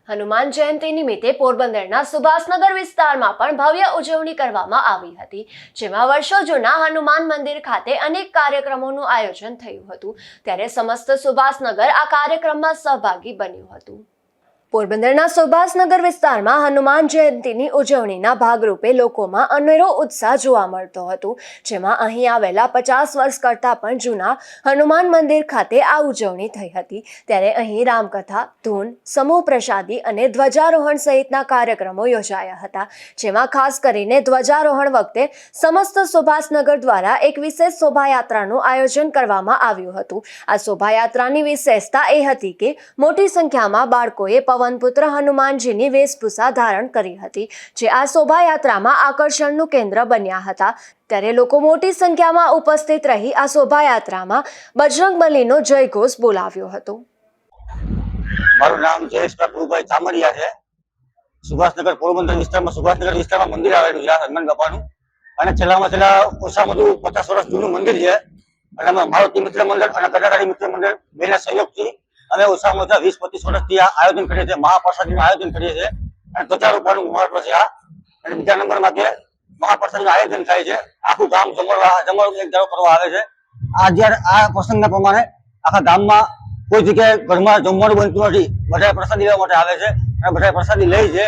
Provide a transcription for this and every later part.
હનુમાન જયંતિ નિમિત્તે પોરબંદરના સુભાષનગર વિસ્તારમાં પણ ભવ્ય ઉજવણી કરવામાં આવી હતી, જેમાં વર્ષો જૂના હનુમાન મંદિર ખાતે અનેક કાર્યક્રમોનું આયોજન થયું હતું। ત્યારે સમસ્ત સુભાષનગર આ કાર્યક્રમમાં સહભાગી બન્યું હતું। પોરબંદરના સુભાષનગર વિસ્તારમાં હનુમાન જયંતિની ઉજવણીના ભાગરૂપે લોકોમાં અનેરો ઉત્સાહ જોવા મળતો હતો, જેમાં અહીં આવેલા 50 વર્ષ કરતાં પણ જૂના હનુમાન મંદિર ખાતે આ ઉજવણી થઈ હતી। ત્યારે અહીં રામકથા, ધૂન, સમૂહ પ્રસાદી અને ધ્વજારોહણ સહિતના કાર્યક્રમો યોજાયા હતા, જેમાં ખાસ કરીને ધ્વજારોહણ વખતે સમસ્ત સુભાષનગર દ્વારા એક વિશેષ શોભાયાત્રાનું આયોજન કરવામાં આવ્યું હતું। આ શોભાયાત્રાની વિશેષતા એ હતી કે મોટી સંખ્યામાં બાળકોએ પવનપુત્ર હનુમાનજીની વેશભૂષા ધારણ કરી હતી, જે આ શોભાયાત્રામાં આકર્ષણનું કેન્દ્ર બન્યા હતા। ત્યારે લોકો મોટી સંખ્યામાં ઉપસ્થિત રહી આ શોભાયાત્રામાં બજરંગબલીનો જયઘોષ બોલાવ્યો હતો। મારું નામ જયેશ પ્રભુભાઈ ચામરિયા છે। સુભાષનગર પોરબંદર વિસ્તારમાં સુભાષનગર વિસ્તારમાં મંદિર આવેલું છે હનુમાન બાપાનું, અને છેલ્લા ઓછામાં ઓછું 50 વર્ષ જૂનું મંદિર છે। અને અમે મારુતિ મિત્ર મંડળ અને ગદાધારી મિત્ર મંડળ બેના સહયોગથી અમે ઓછામાં ઓછા 20-25 વર્ષથી આ આયોજન કરીએ છીએ, મહાપ્રસાદીનું આયોજન કરીએ છીએ। અને ધ્વજારોહણનું મહત્વ છે આ। અને બીજા નંબરમાં કે મહાપ્રસાદીનું આયોજન થાય છે, આખું ગામ જમણ એક ધારો કરવા આવે છે। આ પ્રસંગના પ્રમાણે આખા ગામમાં કોઈ જગ્યાએ ઘરમાં જમવાનું બનતું નથી, બધા પ્રસાદી લેવા માટે આવે છે અને બધા પ્રસાદી લે છે।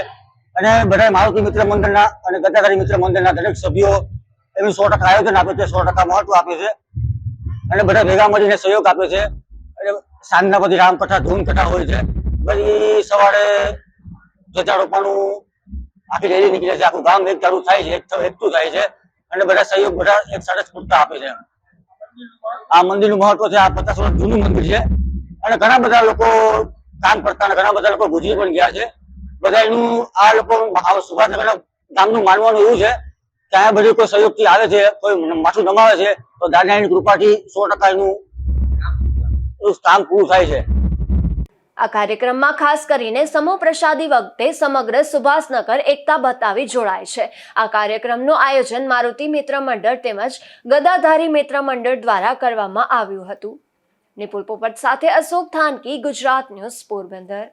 અને બધા મારુતિ મિત્ર મંડળના અને ગદાધારી મિત્ર મંડળના દરેક સભ્યો એનું 100% આયોજન આપે છે, 100% મહત્વ આપે છે અને બધા ભેગા મળીને સહયોગ આપે છે। અને સાંજના પછી રામકથા, ધૂન કથા હોય છે, પછી સવારે ધ્વજારોહણનું આખી રેલી નીકળે છે, આખું ગામ એક ધારું થાય છે, એકઠું થાય છે અને બધા સહયોગ બધા એક સાથે સ્ફૂર્તા આપે છે। આ મંદિરનું મહત્વ છે, આ 50 વર્ષ જૂનું મંદિર છે અને ઘણા બધા લોકો કામ કરતા અને ઘણા બધા લોકો ગુજરી પણ ગયા છે। બધા એનું આ લોકો સુભાષનગર ગામનું માનવાનું એવું છે કે આ બધી કોઈ સહયોગથી આવે છે, કોઈ માથું નમાવે છે તો દાદાની કૃપાથી 100% એનું કામ પૂરું થાય છે। આ કાર્યક્રમમાં ખાસ કરીને સમૂહ પ્રસાદી વખતે સમગ્ર સુભાષનગર એકતા બતાવી જોડાય છે। આ કાર્યક્રમનું આયોજન મારુતિ મિત્ર મંડળ તેમજ ગદાધારી મિત્ર મંડળ દ્વારા કરવામાં આવ્યું હતું। નિપુલ પોપટ સાથે અશોક થાનકી, ગુજરાત ન્યૂઝ, પોરબંદર।